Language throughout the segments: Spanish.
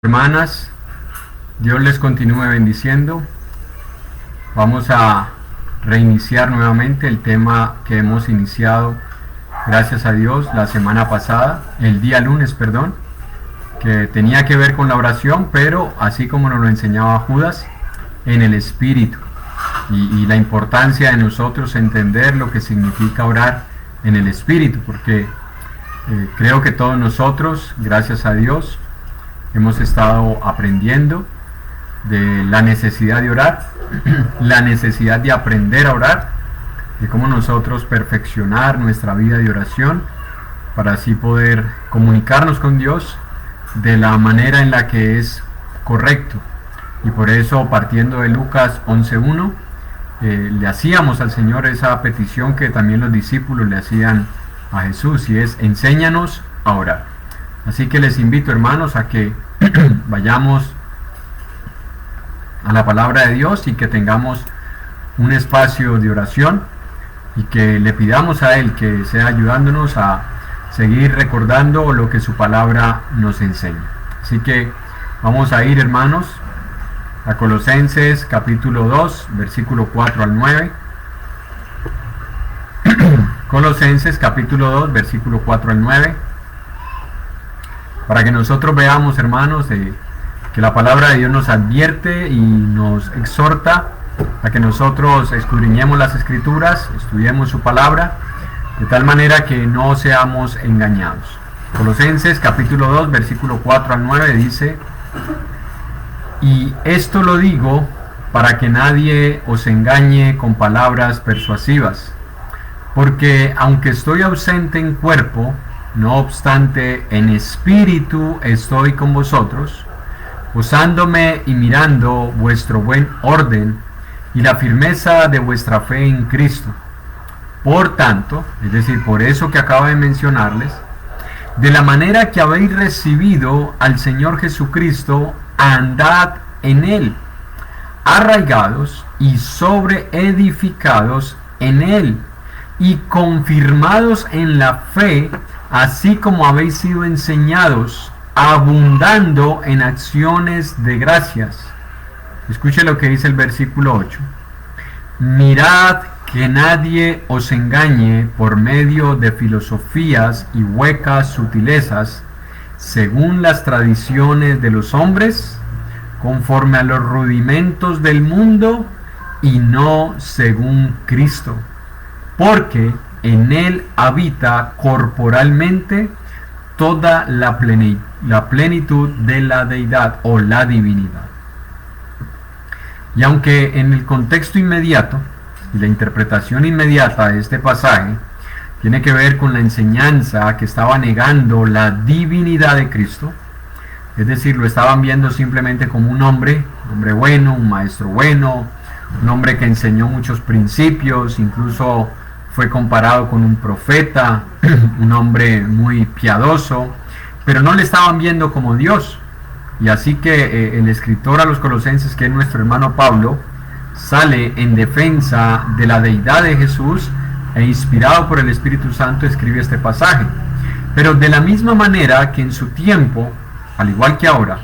Hermanas, Dios les continúe bendiciendo. Vamos a reiniciar nuevamente el tema que hemos iniciado, gracias a Dios, la semana pasada, el día lunes, perdón, que tenía que ver con la oración, pero así como nos lo enseñaba Judas, en el Espíritu, y la importancia de nosotros entender lo que significa orar en el Espíritu, porque creo que todos nosotros, gracias a Dios, hemos estado aprendiendo de la necesidad de orar, la necesidad de aprender a orar, de cómo nosotros perfeccionar nuestra vida de oración para así poder comunicarnos con Dios de la manera en la que es correcto. Y por eso, partiendo de Lucas 11:1, le hacíamos al Señor esa petición que también los discípulos le hacían a Jesús, y es: enséñanos a orar. Así que les invito, hermanos, a que vayamos a la palabra de Dios y que tengamos un espacio de oración y que le pidamos a Él que sea ayudándonos a seguir recordando lo que su palabra nos enseña. Así que vamos a ir, hermanos, a Colosenses capítulo 2, versículo 4 al 9. Colosenses capítulo 2, versículo 4 al 9. Para que nosotros veamos, hermanos, que la palabra de Dios nos advierte y nos exhorta a que nosotros escudriñemos las Escrituras, estudiemos su palabra, de tal manera que no seamos engañados. Colosenses capítulo 2, versículo 4 al 9 dice: y esto lo digo para que nadie os engañe con palabras persuasivas, porque aunque estoy ausente en cuerpo, no obstante, en espíritu estoy con vosotros, gozándome y mirando vuestro buen orden y la firmeza de vuestra fe en Cristo. Por tanto, es decir, por eso que acabo de mencionarles, de la manera que habéis recibido al Señor Jesucristo, andad en Él, arraigados y sobreedificados en Él, y confirmados en la fe, así como habéis sido enseñados, abundando en acciones de gracias. Escuche lo que dice el versículo 8. Mirad que nadie os engañe por medio de filosofías y huecas sutilezas, según las tradiciones de los hombres, conforme a los rudimentos del mundo, y no según Cristo, porque en Él habita corporalmente toda la plenitud de la deidad o la divinidad. Y aunque en el contexto inmediato y la interpretación inmediata de este pasaje tiene que ver con la enseñanza que estaba negando la divinidad de Cristo, es decir, lo estaban viendo simplemente como un hombre bueno, un maestro bueno, un hombre que enseñó muchos principios, incluso fue comparado con un profeta, un hombre muy piadoso, pero no le estaban viendo como Dios. Y así que el escritor a los Colosenses, que es nuestro hermano Pablo, sale en defensa de la deidad de Jesús e inspirado por el Espíritu Santo escribe este pasaje. Pero de la misma manera que en su tiempo, al igual que ahora,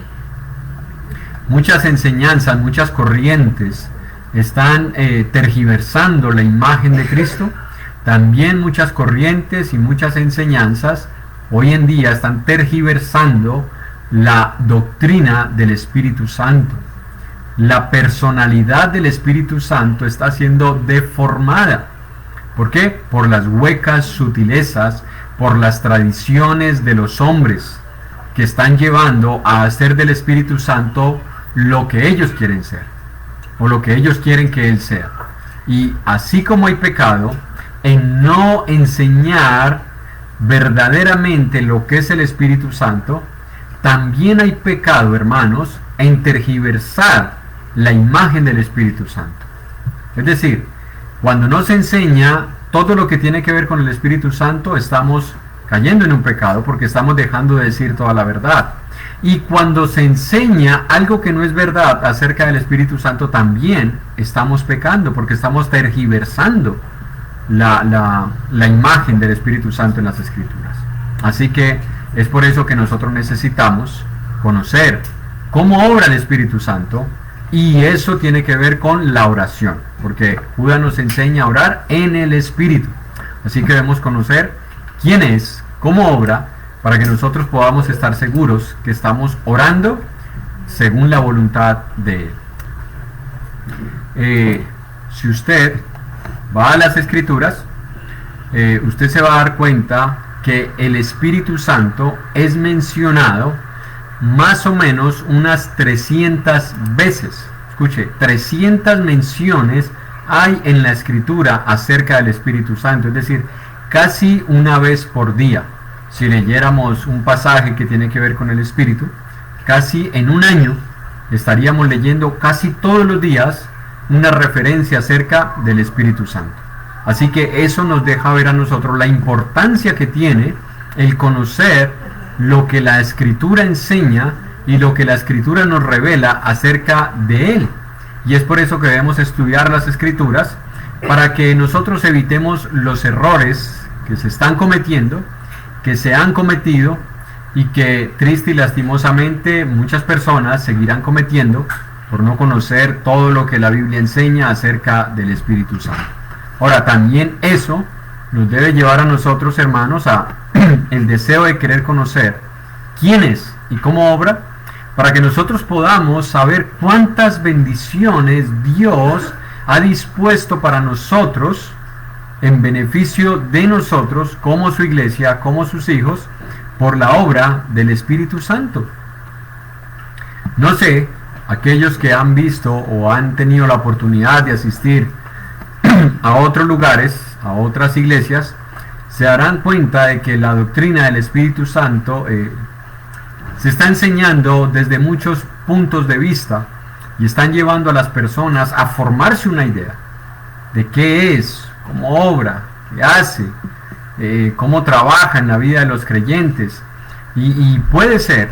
muchas enseñanzas, muchas corrientes están tergiversando la imagen de Cristo, también muchas corrientes y muchas enseñanzas hoy en día están tergiversando la doctrina del Espíritu Santo. La personalidad del Espíritu Santo está siendo deformada. ¿Por qué? Por las huecas sutilezas, por las tradiciones de los hombres que están llevando a hacer del Espíritu Santo lo que ellos quieren ser, o lo que ellos quieren que Él sea. Y así como hay pecado en no enseñar verdaderamente lo que es el Espíritu Santo, también hay pecado, hermanos, en tergiversar la imagen del Espíritu Santo. Es decir, cuando no se enseña todo lo que tiene que ver con el Espíritu Santo, estamos cayendo en un pecado porque estamos dejando de decir toda la verdad. Y cuando se enseña algo que no es verdad acerca del Espíritu Santo, también estamos pecando porque estamos tergiversando la imagen del Espíritu Santo en las Escrituras. Así que es por eso que nosotros necesitamos conocer cómo obra el Espíritu Santo, y eso tiene que ver con la oración, porque Judas nos enseña a orar en el Espíritu. Así que debemos conocer quién es, cómo obra, para que nosotros podamos estar seguros que estamos orando según la voluntad de Él. Si usted va a las Escrituras, usted se va a dar cuenta que el Espíritu Santo es mencionado más o menos unas 300 veces. Escuche, 300 menciones hay en la Escritura acerca del Espíritu Santo, es decir, casi una vez por día. Si leyéramos un pasaje que tiene que ver con el Espíritu, casi en un año estaríamos leyendo casi todos los días una referencia acerca del Espíritu Santo. Así que eso nos deja ver a nosotros la importancia que tiene el conocer lo que la Escritura enseña y lo que la Escritura nos revela acerca de Él. Y es por eso que debemos estudiar las Escrituras, para que nosotros evitemos los errores que se están cometiendo, que se han cometido y que triste y lastimosamente muchas personas seguirán cometiendo por no conocer todo lo que la Biblia enseña acerca del Espíritu Santo. Ahora, también eso nos debe llevar a nosotros, hermanos, a el deseo de querer conocer quién es y cómo obra, para que nosotros podamos saber cuántas bendiciones Dios ha dispuesto para nosotros en beneficio de nosotros como su iglesia, como sus hijos, por la obra del Espíritu Santo. No sé, aquellos que han visto o han tenido la oportunidad de asistir a otros lugares, a otras iglesias, se darán cuenta de que la doctrina del Espíritu Santo se está enseñando desde muchos puntos de vista y están llevando a las personas a formarse una idea de qué es, cómo obra, qué hace, cómo trabaja en la vida de los creyentes. Y puede ser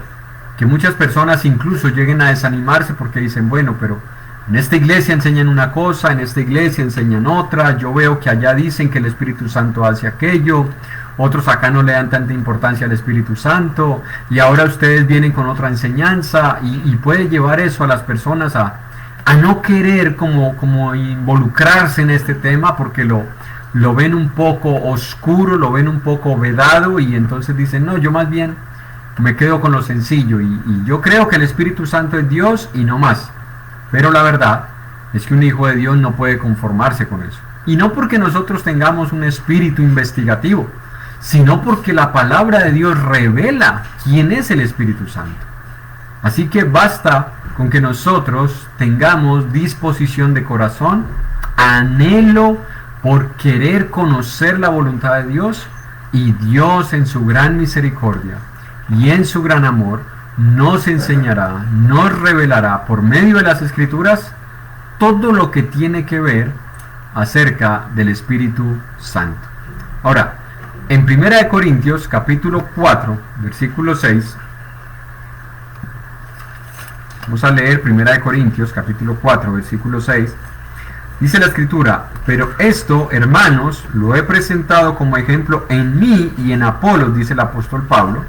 que muchas personas incluso lleguen a desanimarse porque dicen, bueno, pero en esta iglesia enseñan una cosa, en esta iglesia enseñan otra, yo veo que allá dicen que el Espíritu Santo hace aquello, otros acá no le dan tanta importancia al Espíritu Santo, y ahora ustedes vienen con otra enseñanza, y puede llevar eso a las personas a no querer como involucrarse en este tema, porque lo ven un poco oscuro, lo ven un poco vedado, y entonces dicen, no, yo más bien me quedo con lo sencillo, y yo creo que el Espíritu Santo es Dios y no más. Pero la verdad es que un hijo de Dios no puede conformarse con eso. Y no porque nosotros tengamos un espíritu investigativo, sino porque la palabra de Dios revela quién es el Espíritu Santo. Así que basta con que nosotros tengamos disposición de corazón, anhelo por querer conocer la voluntad de Dios, y Dios en su gran misericordia y en su gran amor nos enseñará, nos revelará por medio de las Escrituras todo lo que tiene que ver acerca del Espíritu Santo. Ahora, en 1 Corintios capítulo 4, versículo 6, vamos a leer 1 Corintios capítulo 4, versículo 6, dice la Escritura, pero esto, hermanos, lo he presentado como ejemplo en mí y en Apolos, dice el apóstol Pablo,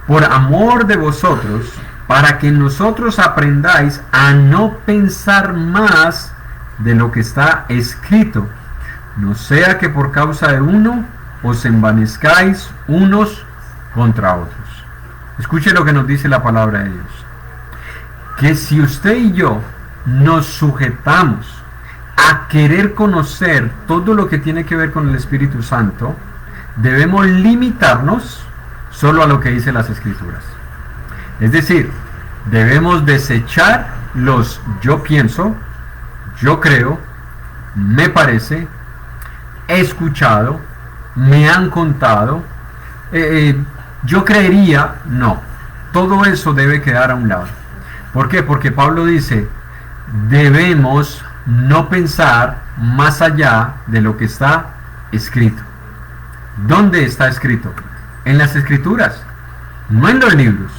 por amor de vosotros, para que nosotros aprendáis a no pensar más de lo que está escrito, no sea que por causa de uno os envanezcáis unos contra otros. Escuche lo que nos dice la palabra de Dios, que si usted y yo nos sujetamos a querer conocer todo lo que tiene que ver con el Espíritu Santo, debemos limitarnos solo a lo que dice las Escrituras. Es decir, debemos desechar los yo pienso, yo creo, me parece, he escuchado, me han contado, yo creería, no. Todo eso debe quedar a un lado. ¿Por qué? Porque Pablo dice, debemos no pensar más allá de lo que está escrito. ¿Dónde está escrito? En las Escrituras, no en los libros,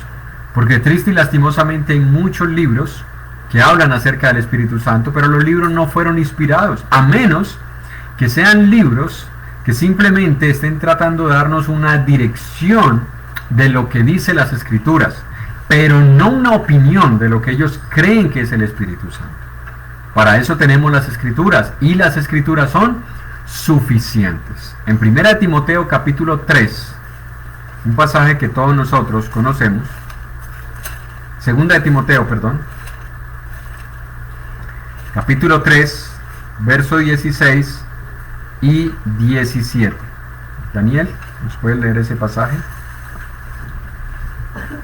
porque triste y lastimosamente hay muchos libros que hablan acerca del Espíritu Santo, pero los libros no fueron inspirados, a menos que sean libros que simplemente estén tratando de darnos una dirección de lo que dice las Escrituras. pero no una opinión de lo que ellos creen que es el Espíritu Santo. Para eso tenemos las Escrituras, y las Escrituras son suficientes. En 1 Timoteo capítulo 3, un pasaje que todos nosotros conocemos, 2 Timoteo, capítulo 3, verso 16 y 17. Daniel, ¿nos puede leer ese pasaje?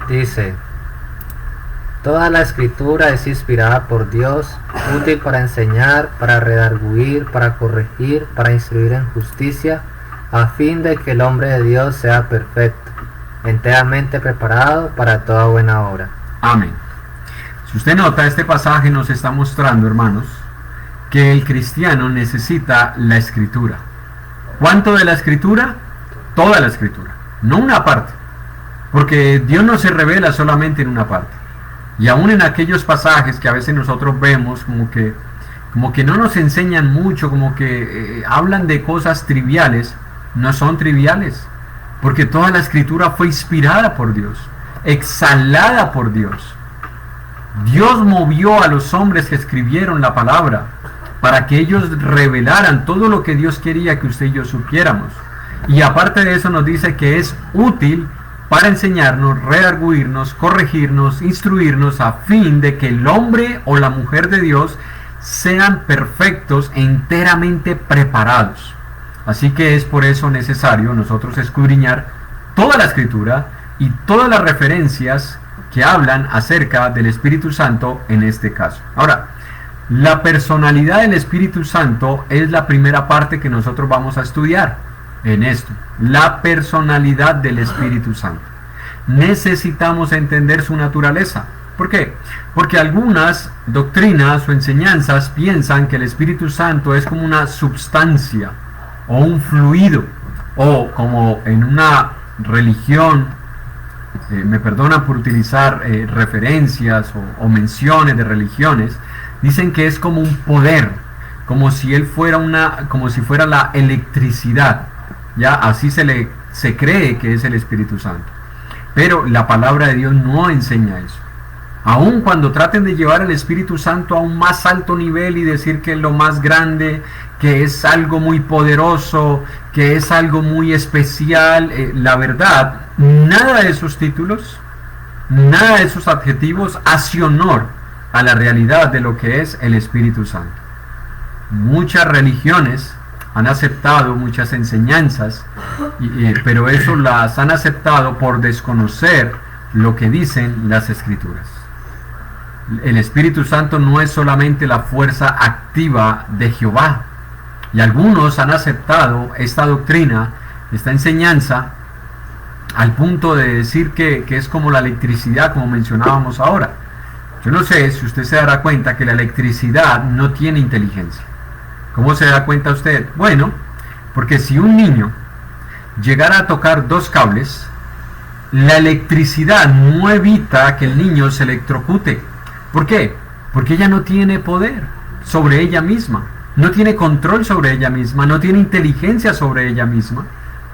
Dice: toda la escritura es inspirada por Dios, útil para enseñar, para redarguir, para corregir, para instruir en justicia, a fin de que el hombre de Dios sea perfecto, enteramente preparado para toda buena obra. Amén. Si usted nota, este pasaje nos está mostrando, hermanos, que el cristiano necesita la Escritura. ¿Cuánto de la Escritura? Toda la Escritura, no una parte, porque Dios no se revela solamente en una parte. Y aún en aquellos pasajes que a veces nosotros vemos como que no nos enseñan mucho, como que hablan de cosas triviales, no son triviales, porque toda la Escritura fue inspirada por Dios, exhalada por Dios. Dios movió a los hombres que escribieron la palabra para que ellos revelaran todo lo que Dios quería que usted y yo supiéramos. Y aparte de eso nos dice que es útil para enseñarnos, redarguirnos, corregirnos, instruirnos, a fin de que el hombre o la mujer de Dios sean perfectos e enteramente preparados. Así que es por eso necesario nosotros escudriñar toda la Escritura y todas las referencias que hablan acerca del Espíritu Santo en este caso. Ahora, la personalidad del Espíritu Santo es la primera parte que nosotros vamos a estudiar en esto. La personalidad del Espíritu Santo. Necesitamos entender su naturaleza. ¿Por qué? Porque algunas doctrinas o enseñanzas piensan que el Espíritu Santo es como una substancia o un fluido, o como en una religión, me perdonan por utilizar referencias o menciones de religiones, dicen que es como un poder, como si él fuera como si fuera la electricidad. Ya así se cree que es el Espíritu Santo. Pero la palabra de Dios no enseña eso. Aun cuando traten de llevar el Espíritu Santo a un más alto nivel y decir que es lo más grande, que es algo muy poderoso, que es algo muy especial, la verdad, nada de esos títulos, nada de esos adjetivos hace honor a la realidad de lo que es el Espíritu Santo. Muchas religiones han aceptado muchas enseñanzas, pero eso las han aceptado por desconocer lo que dicen las Escrituras. El Espíritu Santo no es solamente la fuerza activa de Jehová, y algunos han aceptado esta doctrina, esta enseñanza, al punto de decir que es como la electricidad, como mencionábamos ahora. Yo no sé si usted se dará cuenta que la electricidad no tiene inteligencia. ¿Cómo se da cuenta usted? Bueno, porque si un niño llegara a tocar dos cables, la electricidad no evita que el niño se electrocute. ¿Por qué? Porque ella no tiene poder sobre ella misma, no tiene control sobre ella misma, no tiene inteligencia sobre ella misma.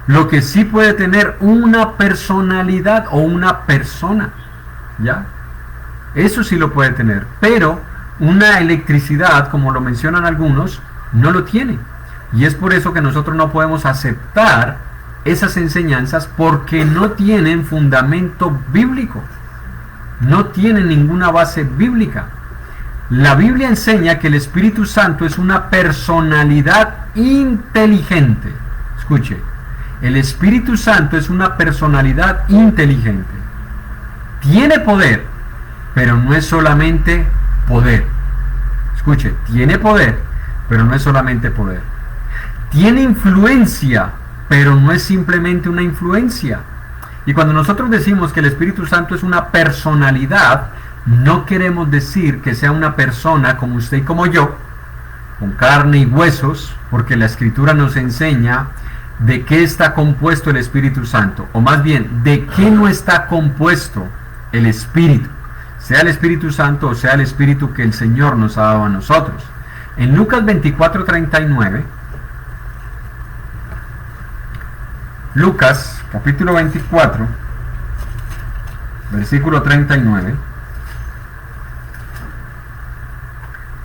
Lo que sí puede tener una personalidad o una persona, ¿ya? Eso sí lo puede tener, pero una electricidad, como lo mencionan algunos, no lo tiene. Y es por eso que nosotros no podemos aceptar esas enseñanzas, porque no tienen fundamento bíblico, no tienen ninguna base bíblica. La Biblia enseña que el Espíritu Santo es una personalidad inteligente. Escuche, el Espíritu Santo es una personalidad inteligente. Tiene poder, pero no es solamente poder. Escuche, tiene poder, pero no es solamente poder. Tiene influencia, pero no es simplemente una influencia. Y cuando nosotros decimos que el Espíritu Santo es una personalidad, no queremos decir que sea una persona como usted y como yo, con carne y huesos, porque la Escritura nos enseña de qué está compuesto el Espíritu Santo, o más bien, de qué no está compuesto el Espíritu, sea el Espíritu Santo o sea el Espíritu que el Señor nos ha dado a nosotros. En Lucas 24:39, Lucas capítulo 24, versículo 39,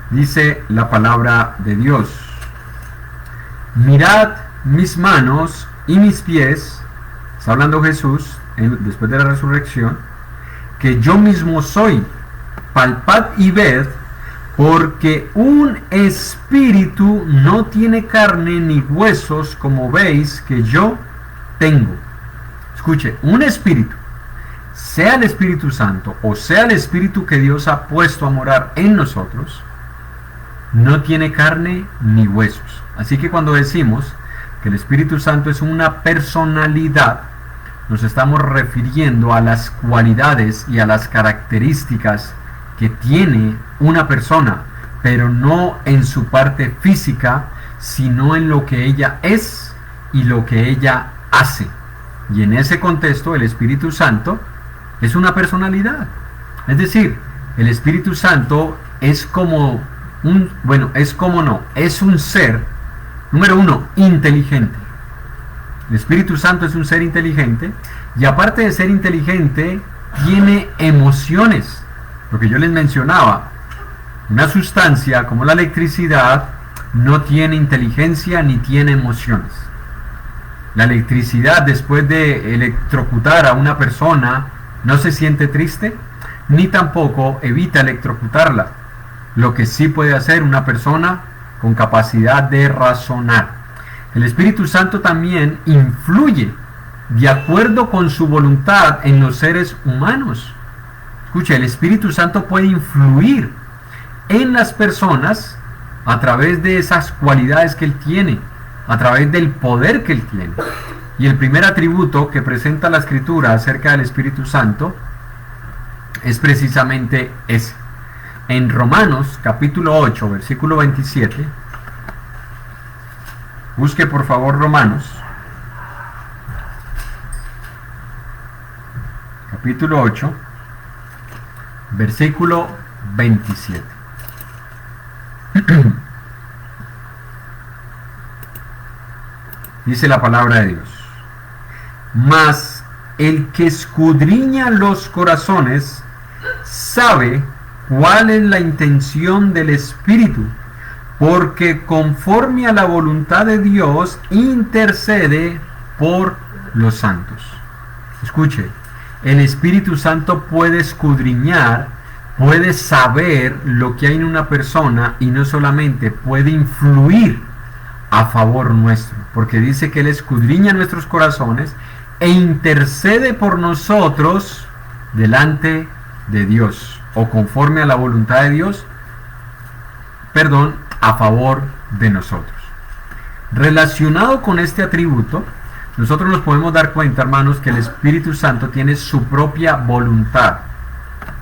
dice la palabra de Dios: mirad mis manos y mis pies, está hablando Jesús después de la resurrección, que yo mismo soy, palpad y ved, porque un espíritu no tiene carne ni huesos, como veis que yo tengo. Escuche, un espíritu, sea el Espíritu Santo o sea el Espíritu que Dios ha puesto a morar en nosotros, no tiene carne ni huesos. Así que cuando decimos que el Espíritu Santo es una personalidad, nos estamos refiriendo a las cualidades y a las características que tiene una persona, pero no en su parte física, sino en lo que ella es y lo que ella hace. Y en ese contexto el Espíritu Santo es una personalidad. Es decir, el Espíritu Santo es como es un ser, número uno, inteligente. El Espíritu Santo es un ser inteligente, y aparte de ser inteligente, tiene emociones. Lo que yo les mencionaba, una sustancia como la electricidad no tiene inteligencia ni tiene emociones. La electricidad, después de electrocutar a una persona, no se siente triste, ni tampoco evita electrocutarla. Lo que sí puede hacer una persona con capacidad de razonar. El Espíritu Santo también influye de acuerdo con su voluntad en los seres humanos. Escucha, el Espíritu Santo puede influir en las personas a través de esas cualidades que Él tiene, a través del poder que Él tiene. Y el primer atributo que presenta la Escritura acerca del Espíritu Santo es precisamente ese. En Romanos capítulo 8, versículo 27, busque por favor Romanos capítulo 8, versículo 27. Dice la palabra de Dios: mas el que escudriña los corazones sabe cuál es la intención del Espíritu, porque conforme a la voluntad de Dios intercede por los santos. Escuche, el Espíritu Santo puede escudriñar, puede saber lo que hay en una persona, y no solamente puede influir a favor nuestro, porque dice que Él escudriña nuestros corazones e intercede por nosotros delante de Dios, o conforme a la voluntad de Dios, a favor de nosotros. Relacionado con este atributo, nosotros nos podemos dar cuenta, hermanos, que el Espíritu Santo tiene su propia voluntad.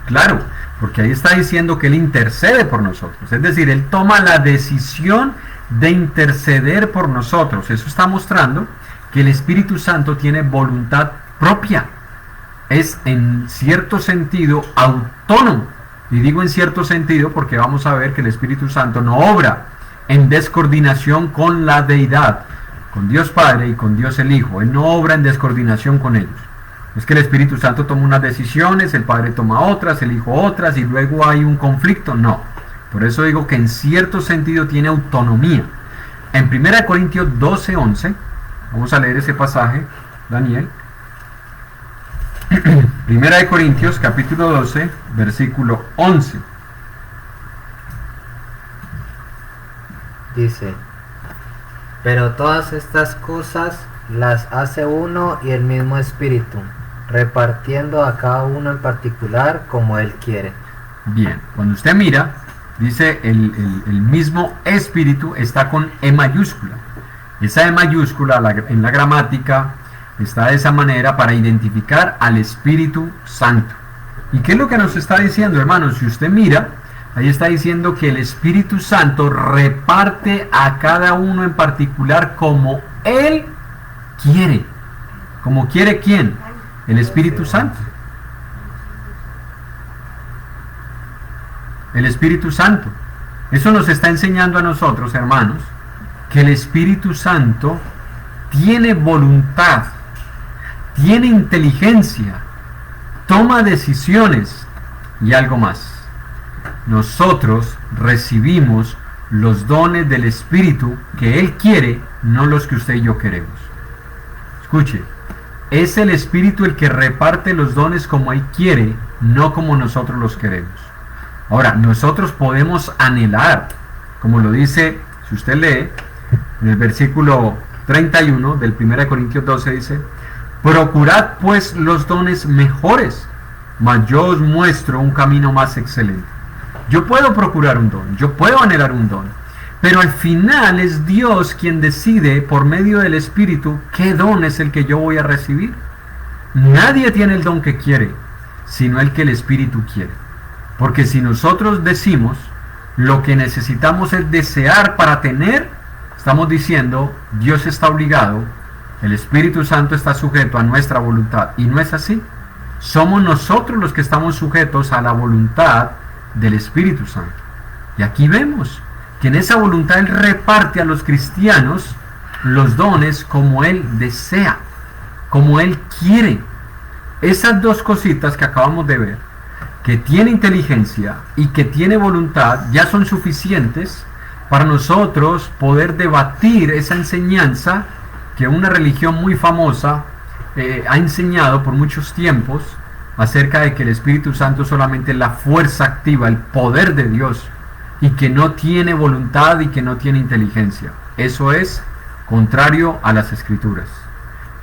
Claro, porque ahí está diciendo que Él intercede por nosotros, es decir, Él toma la decisión de interceder por nosotros. Eso está mostrando que el Espíritu Santo tiene voluntad propia. Es en cierto sentido autónomo. Y digo en cierto sentido porque vamos a ver que el Espíritu Santo no obra en descoordinación con la deidad, con Dios Padre y con Dios el Hijo. Él no obra en descoordinación con ellos. Es que el Espíritu Santo toma unas decisiones, el Padre toma otras, el Hijo otras, y luego hay un conflicto. No. Por eso digo que en cierto sentido tiene autonomía. En 1 Corintios 12:11, vamos a leer ese pasaje, Daniel. 1 Corintios capítulo 12, versículo 11. Dice: pero todas estas cosas las hace uno y el mismo Espíritu, repartiendo a cada uno en particular como Él quiere. Bien, cuando usted mira, dice el mismo Espíritu, está con E mayúscula. Esa E mayúscula en la gramática está de esa manera para identificar al Espíritu Santo. ¿Y qué es lo que nos está diciendo, hermanos? Si usted mira, ahí está diciendo que el Espíritu Santo reparte a cada uno en particular como Él quiere. ¿Como quiere quién? El Espíritu Santo. El Espíritu Santo. Eso nos está enseñando a nosotros, hermanos, que el Espíritu Santo tiene voluntad, tiene inteligencia, toma decisiones y algo más. Nosotros recibimos los dones del Espíritu que Él quiere, no los que usted y yo queremos. Escuche, es el Espíritu el que reparte los dones como Él quiere, no como nosotros los queremos. Ahora, nosotros podemos anhelar, como lo dice, si usted lee, en el versículo 31 del 1 Corintios 12 dice: procurad pues los dones mejores, mas yo os muestro un camino más excelente. Yo puedo procurar un don, yo puedo anhelar un don, pero al final es Dios quien decide por medio del Espíritu qué don es el que yo voy a recibir. Nadie tiene el don que quiere, sino el que el Espíritu quiere. Porque si nosotros decimos lo que necesitamos es desear para tener, estamos diciendo Dios está obligado, el Espíritu Santo está sujeto a nuestra voluntad, y no es así. Somos nosotros los que estamos sujetos a la voluntad del Espíritu Santo. Y aquí vemos que en esa voluntad Él reparte a los cristianos los dones como Él desea, como Él quiere. Esas dos cositas que acabamos de ver, que tiene inteligencia y que tiene voluntad, ya son suficientes para nosotros poder debatir esa enseñanza que una religión muy famosa ha enseñado por muchos tiempos, acerca de que el Espíritu Santo solamente es la fuerza activa, el poder de Dios, y que no tiene voluntad y que no tiene inteligencia. Eso es contrario a las Escrituras.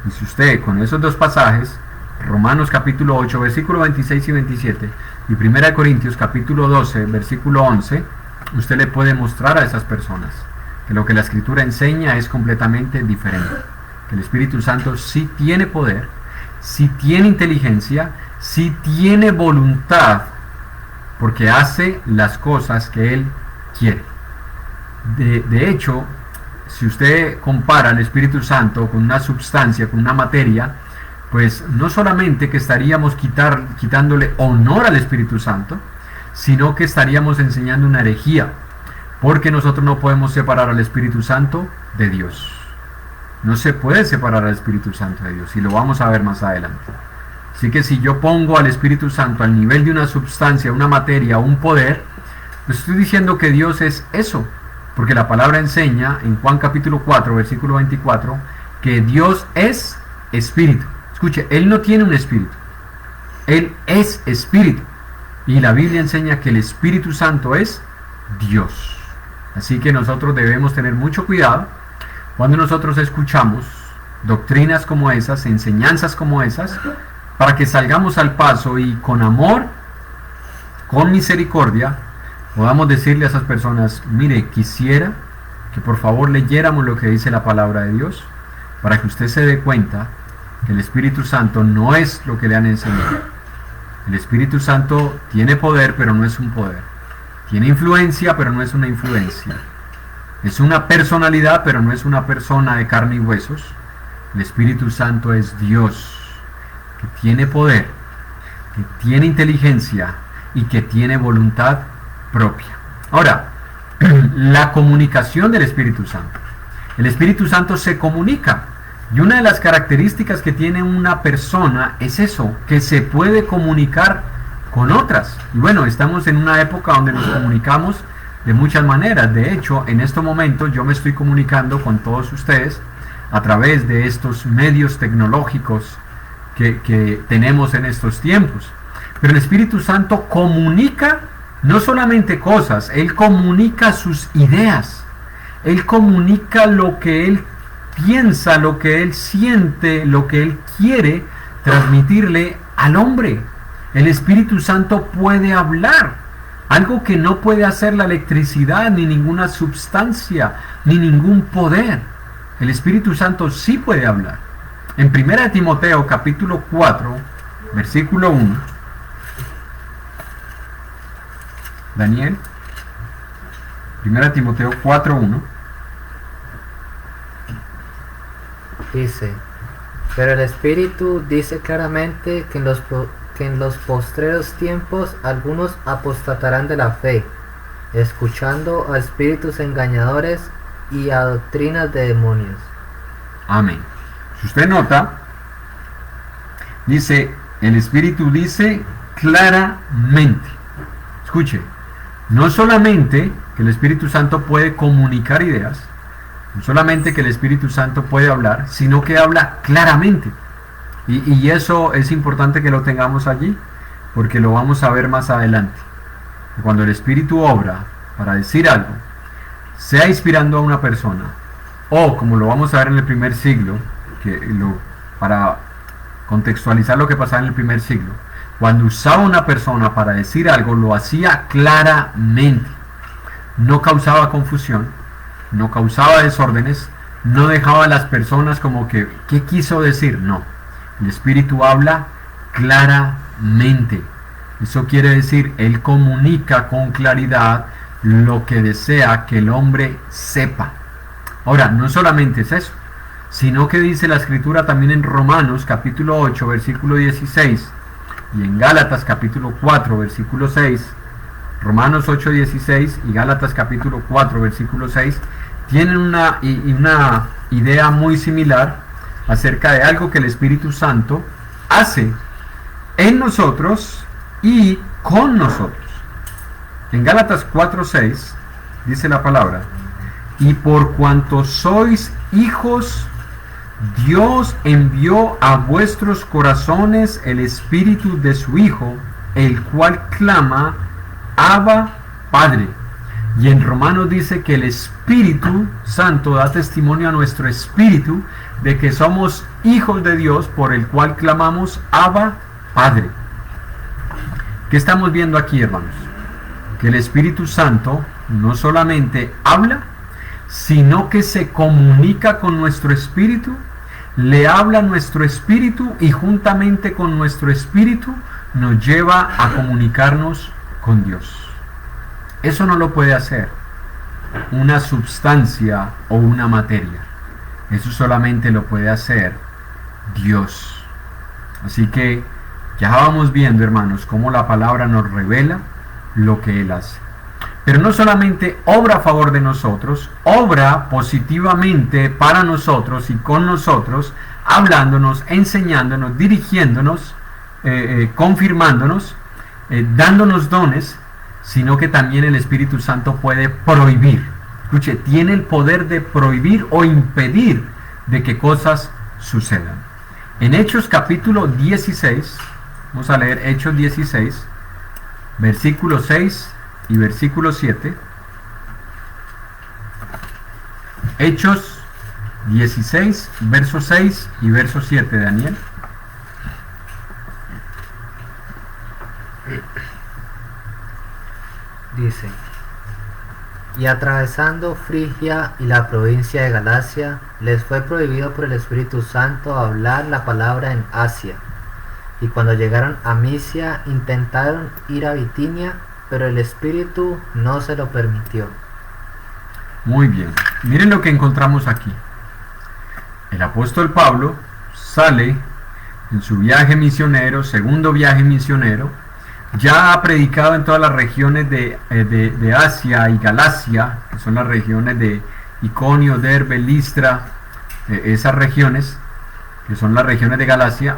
Y si usted con esos dos pasajes, Romanos capítulo 8, versículo 26 y 27, y 1 Corintios capítulo 12, versículo 11, usted le puede mostrar a esas personas que lo que la Escritura enseña es completamente diferente. Que el Espíritu Santo sí tiene poder, sí tiene inteligencia, sí tiene voluntad, porque hace las cosas que Él quiere. De hecho, si usted compara al Espíritu Santo con una sustancia, con una materia, pues no solamente que estaríamos quitándole honor al Espíritu Santo, sino que estaríamos enseñando una herejía, porque nosotros no podemos separar al Espíritu Santo de Dios. No se puede separar al Espíritu Santo de Dios, y lo vamos a ver más adelante. Así que si yo pongo al Espíritu Santo al nivel de una sustancia, una materia, un poder, pues estoy diciendo que Dios es eso, porque la palabra enseña en Juan capítulo 4, versículo 24, que Dios es Espíritu. Escuche, Él no tiene un espíritu, Él es Espíritu, y la Biblia enseña que el Espíritu Santo es Dios. Así que nosotros debemos tener mucho cuidado cuando nosotros escuchamos doctrinas como esas, enseñanzas como esas, para que salgamos al paso y con amor, con misericordia, podamos decirle a esas personas: mire, quisiera que por favor leyéramos lo que dice la palabra de Dios, para que usted se dé cuenta que el Espíritu Santo no es lo que le han enseñado. El Espíritu Santo tiene poder, pero no es un poder. Tiene influencia, pero no es una influencia. Es una personalidad, pero no es una persona de carne y huesos. El Espíritu Santo es Dios, que tiene poder, que tiene inteligencia y que tiene voluntad propia. Ahora, la comunicación del Espíritu Santo. El Espíritu Santo se comunica. Y una de las características que tiene una persona es eso, que se puede comunicar con otras. Y bueno, estamos en una época donde nos comunicamos de muchas maneras. De hecho, en estos momentos yo me estoy comunicando con todos ustedes a través de estos medios tecnológicos que tenemos en estos tiempos. Pero el Espíritu Santo comunica no solamente cosas, Él comunica sus ideas, Él comunica lo que Él piensa, lo que Él siente, lo que Él quiere transmitirle al hombre. El Espíritu Santo puede hablar, algo que no puede hacer la electricidad, ni ninguna sustancia, ni ningún poder. El Espíritu Santo sí puede hablar. En 1 Timoteo capítulo 4, versículo 1, Daniel, 1 Timoteo 4, 1, dice: pero el Espíritu dice claramente que en los postreros tiempos algunos apostatarán de la fe, escuchando a espíritus engañadores y a doctrinas de demonios. Amén. Si usted nota, dice el Espíritu dice claramente. Escuche, no solamente que el Espíritu Santo puede comunicar ideas, no solamente que el Espíritu Santo puede hablar, sino que habla claramente. Y eso es importante que lo tengamos allí, porque lo vamos a ver más adelante. Cuando el Espíritu obra para decir algo, sea inspirando a una persona, o como lo vamos a ver en el primer siglo, para contextualizar lo que pasaba en el primer siglo, cuando usaba una persona para decir algo, lo hacía claramente. No causaba confusión, no causaba desórdenes, no dejaba a las personas como que, ¿qué quiso decir? No, el Espíritu habla claramente. Eso quiere decir, Él comunica con claridad lo que desea que el hombre sepa. Ahora, no solamente es eso, sino que dice la Escritura también en Romanos capítulo 8, versículo 16, y en Gálatas capítulo 4, versículo 6, Romanos 8, 16 y Gálatas capítulo 4, versículo 6, tienen una idea muy similar acerca de algo que el Espíritu Santo hace en nosotros y con nosotros. En Gálatas 4, 6 dice la palabra: y por cuanto sois hijos, Dios envió a vuestros corazones el Espíritu de su Hijo, el cual clama, Abba, Padre. Y en Romanos dice que el Espíritu Santo da testimonio a nuestro espíritu de que somos hijos de Dios, por el cual clamamos, Abba, Padre. ¿Qué estamos viendo aquí, hermanos? Que el Espíritu Santo no solamente habla, sino que se comunica con nuestro espíritu, le habla a nuestro espíritu y juntamente con nuestro espíritu nos lleva a comunicarnos con Dios. Eso no lo puede hacer una substancia o una materia. Eso solamente lo puede hacer Dios. Así que ya vamos viendo, hermanos, cómo la palabra nos revela lo que Él hace. Pero no solamente obra a favor de nosotros, obra positivamente para nosotros y con nosotros, hablándonos, enseñándonos, dirigiéndonos, confirmándonos, dándonos dones, sino que también el Espíritu Santo puede prohibir. Escuche, tiene el poder de prohibir o impedir de que cosas sucedan. En Hechos capítulo 16, vamos a leer Hechos 16, versículo 6 y versículo 7. Hechos 16, verso 6 y verso 7, Daniel. Dice: y atravesando Frigia y la provincia de Galacia, les fue prohibido por el Espíritu Santo hablar la palabra en Asia. Y cuando llegaron a Misia, intentaron ir a Bitinia, pero el Espíritu no se lo permitió. Muy bien, miren lo que encontramos aquí. El apóstol Pablo sale en su viaje misionero, segundo viaje misionero. Ya ha predicado en todas las regiones de Asia y Galacia, que son las regiones de Iconio, Derbe, Listra, esas regiones, que son las regiones de Galacia.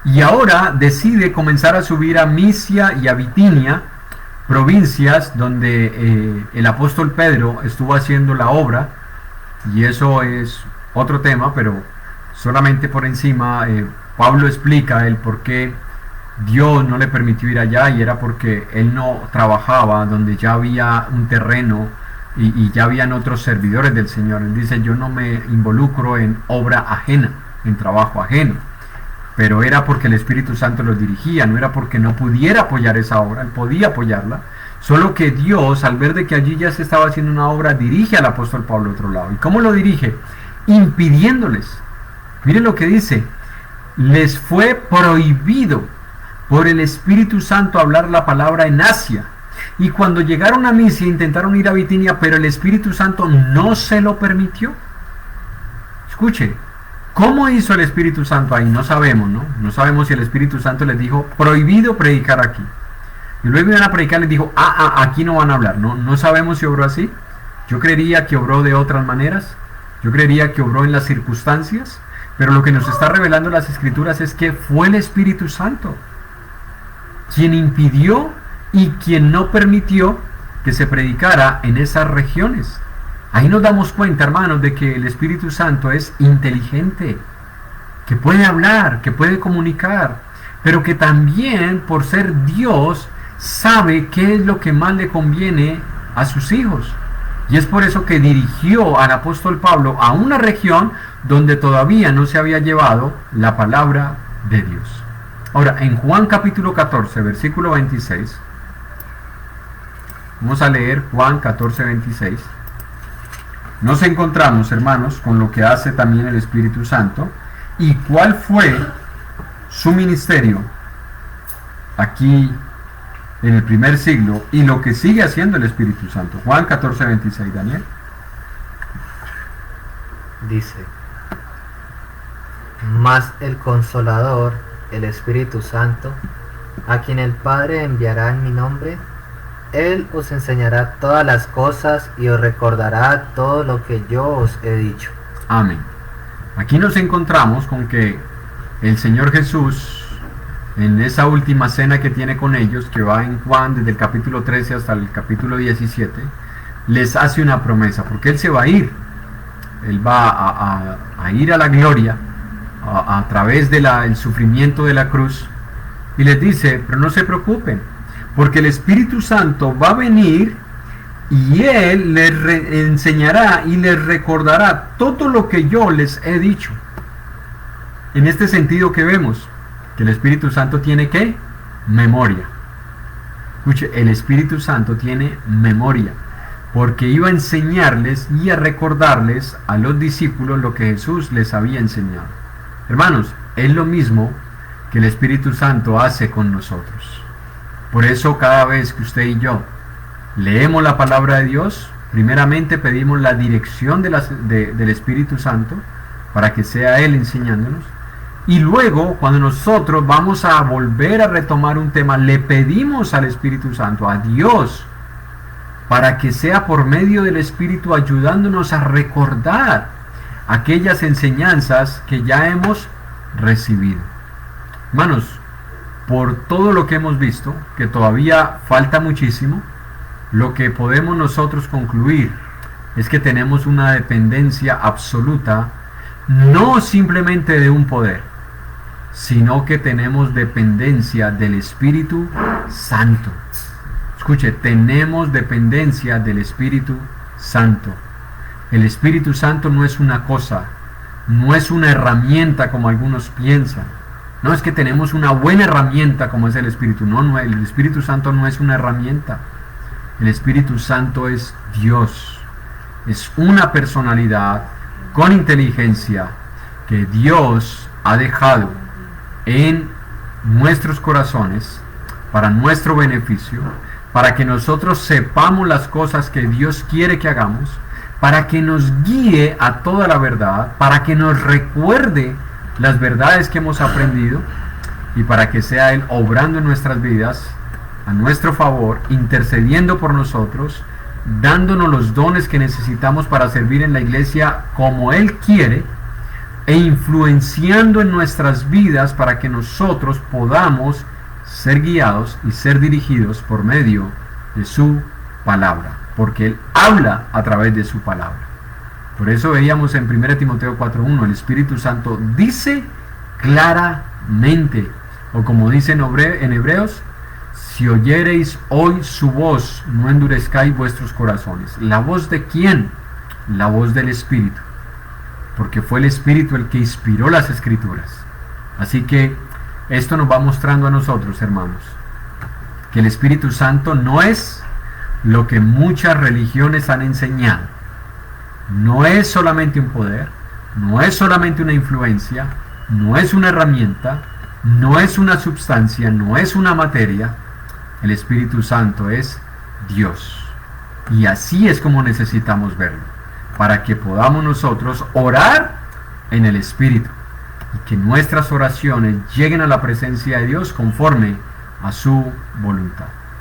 Y ahora decide comenzar a subir a Misia y a Bitinia, provincias donde el apóstol Pedro estuvo haciendo la obra, y eso es otro tema, pero solamente por encima Pablo explica el por qué Dios no le permitió ir allá, y era porque él no trabajaba donde ya había un terreno y ya habían otros servidores del Señor. Él dice: yo no me involucro en obra ajena, en trabajo ajeno, pero era porque el Espíritu Santo los dirigía, no era porque no pudiera apoyar esa obra, él podía apoyarla, solo que Dios, al ver de que allí ya se estaba haciendo una obra, dirige al apóstol Pablo a otro lado. ¿Y cómo lo dirige? Impidiéndoles. Miren lo que dice: les fue prohibido por el Espíritu Santo hablar la palabra en Asia. Y cuando llegaron a Misia intentaron ir a Bitinia, pero el Espíritu Santo no se lo permitió. Escuche, ¿cómo hizo el Espíritu Santo ahí? No sabemos, ¿no? No sabemos si el Espíritu Santo les dijo: prohibido predicar aquí. Y luego iban a predicar, les dijo: aquí no van a hablar. No sabemos si obró así. Yo creería que obró de otras maneras. Yo creería que obró en las circunstancias. Pero lo que nos está revelando las Escrituras es que fue el Espíritu Santo quien impidió y quien no permitió que se predicara en esas regiones. Ahí nos damos cuenta, hermanos, de que el Espíritu Santo es inteligente, que puede hablar, que puede comunicar, pero que también, por ser Dios, sabe qué es lo que más le conviene a sus hijos. Y es por eso que dirigió al apóstol Pablo a una región donde todavía no se había llevado la palabra de Dios. Ahora, en Juan capítulo 14, versículo 26, vamos a leer Juan 14, 26. Nos encontramos, hermanos, con lo que hace también el Espíritu Santo y cuál fue su ministerio aquí en el primer siglo y lo que sigue haciendo el Espíritu Santo. Juan 14, 26, Daniel. Dice: mas el Consolador, el Espíritu Santo, a quien el Padre enviará en mi nombre, Él os enseñará todas las cosas y os recordará todo lo que yo os he dicho. Amén. Aquí nos encontramos con que el Señor Jesús, en esa última cena que tiene con ellos, que va en Juan desde el capítulo 13 hasta el capítulo 17, les hace una promesa, porque Él se va a ir. Él va a ir a la gloria a través del sufrimiento de la cruz, y les dice: pero no se preocupen, porque el Espíritu Santo va a venir y Él les enseñará y les recordará todo lo que yo les he dicho. En este sentido que vemos que el Espíritu Santo tiene ¿qué? Memoria. Escuche, el Espíritu Santo tiene memoria, porque iba a enseñarles y a recordarles a los discípulos lo que Jesús les había enseñado. Hermanos, es lo mismo que el Espíritu Santo hace con nosotros. Por eso cada vez que usted y yo leemos la palabra de Dios, primeramente pedimos la dirección del Espíritu Santo para que sea Él enseñándonos. Y luego, cuando nosotros vamos a volver a retomar un tema, le pedimos al Espíritu Santo, a Dios, para que sea por medio del Espíritu ayudándonos a recordar aquellas enseñanzas que ya hemos recibido. Hermanos, por todo lo que hemos visto, que todavía falta muchísimo, lo que podemos nosotros concluir es que tenemos una dependencia absoluta, no simplemente de un poder, sino que tenemos dependencia del Espíritu Santo. Escuche, tenemos dependencia del Espíritu Santo. El Espíritu Santo no es una cosa, no es una herramienta como algunos piensan. No es que tenemos una buena herramienta como es el Espíritu. No, el Espíritu Santo no es una herramienta. El Espíritu Santo es Dios. Es una personalidad con inteligencia que Dios ha dejado en nuestros corazones para nuestro beneficio, para que nosotros sepamos las cosas que Dios quiere que hagamos, para que nos guíe a toda la verdad, para que nos recuerde las verdades que hemos aprendido y para que sea Él obrando en nuestras vidas a nuestro favor, intercediendo por nosotros, dándonos los dones que necesitamos para servir en la iglesia como Él quiere e influenciando en nuestras vidas para que nosotros podamos ser guiados y ser dirigidos por medio de su palabra, porque Él habla a través de su palabra. Por eso veíamos en 1 Timoteo 4:1, el Espíritu Santo dice claramente, o como dice en Hebreos, si oyereis hoy su voz, no endurezcáis vuestros corazones. ¿La voz de quién? La voz del Espíritu, porque fue el Espíritu el que inspiró las Escrituras. Así que esto nos va mostrando a nosotros, hermanos, que el Espíritu Santo no es lo que muchas religiones han enseñado. No es solamente un poder, no es solamente una influencia, no es una herramienta, no es una sustancia, no es una materia. El Espíritu Santo es Dios. Y así es como necesitamos verlo, para que podamos nosotros orar en el Espíritu y que nuestras oraciones lleguen a la presencia de Dios conforme a su voluntad.